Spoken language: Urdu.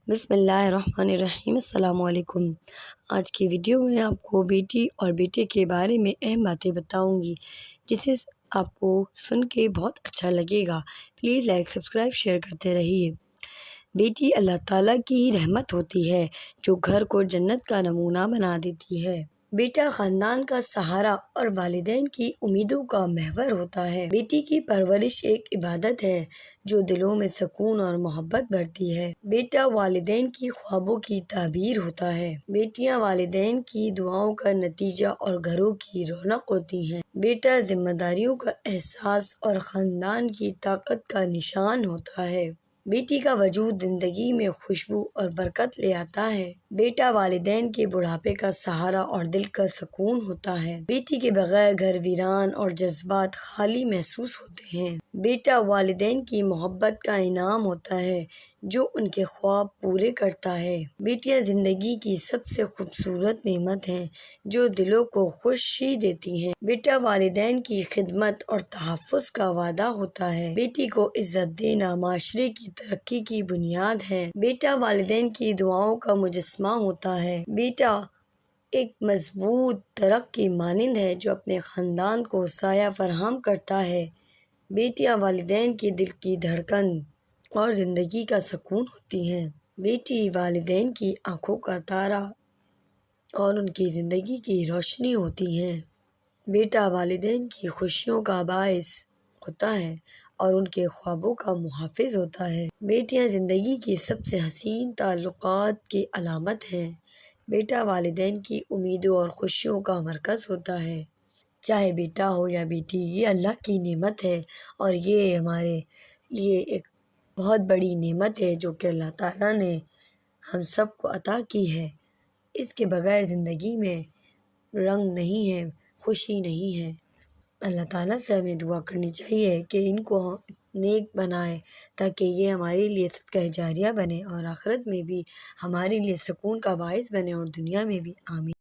بسم اللہ الرحمن الرحیم۔ السلام علیکم۔ آج کی ویڈیو میں آپ کو بیٹی اور بیٹے کے بارے میں اہم باتیں بتاؤں گی، جسے آپ کو سن کے بہت اچھا لگے گا۔ پلیز لائک، سبسکرائب، شیئر کرتے رہیے۔ بیٹی اللہ تعالیٰ کی رحمت ہوتی ہے جو گھر کو جنت کا نمونہ بنا دیتی ہے۔ بیٹا خاندان کا سہارا اور والدین کی امیدوں کا محور ہوتا ہے۔ بیٹی کی پرورش ایک عبادت ہے جو دلوں میں سکون اور محبت بھرتی ہے۔ بیٹا والدین کی خوابوں کی تعبیر ہوتا ہے۔ بیٹیاں والدین کی دعاؤں کا نتیجہ اور گھروں کی رونق ہوتی ہیں۔ بیٹا ذمہ داریوں کا احساس اور خاندان کی طاقت کا نشان ہوتا ہے۔ بیٹی کا وجود زندگی میں خوشبو اور برکت لے آتا ہے۔ بیٹا والدین کے بڑھاپے کا سہارا اور دل کا سکون ہوتا ہے۔ بیٹی کے بغیر گھر ویران اور جذبات خالی محسوس ہوتے ہیں۔ بیٹا والدین کی محبت کا انعام ہوتا ہے جو ان کے خواب پورے کرتا ہے۔ بیٹیاں زندگی کی سب سے خوبصورت نعمت ہیں جو دلوں کو خوشی دیتی ہیں۔ بیٹا والدین کی خدمت اور تحفظ کا وعدہ ہوتا ہے۔ بیٹی کو عزت دینا معاشرے کی ترقی کی بنیاد ہے۔ بیٹا والدین کی دعاؤں کا مجسمہ ہوتا ہے۔ بیٹا ایک مضبوط درخت کی مانند ہے جو اپنے خاندان کو سایہ فراہم کرتا ہے۔ بیٹیاں والدین کی دل کی دھڑکن اور زندگی کا سکون ہوتی ہیں۔ بیٹی والدین کی آنکھوں کا تارا اور ان کی زندگی کی روشنی ہوتی ہیں۔ بیٹا والدین کی خوشیوں کا باعث ہوتا ہے اور ان کے خوابوں کا محافظ ہوتا ہے۔ بیٹیاں زندگی کی سب سے حسین تعلقات کی علامت ہیں۔ بیٹا والدین کی امیدوں اور خوشیوں کا مرکز ہوتا ہے۔ چاہے بیٹا ہو یا بیٹی، یہ اللہ کی نعمت ہے اور یہ ہمارے لیے ایک بہت بڑی نعمت ہے جو کہ اللہ تعالیٰ نے ہم سب کو عطا کی ہے۔ اس کے بغیر زندگی میں رنگ نہیں ہے، خوشی نہیں ہے۔ اللہ تعالیٰ سے ہمیں دعا کرنی چاہیے کہ ان کو نیک بنائے تاکہ یہ ہمارے لیے صدقہ جاریہ بنے اور آخرت میں بھی ہمارے لیے سکون کا باعث بنے اور دنیا میں بھی۔ آمین۔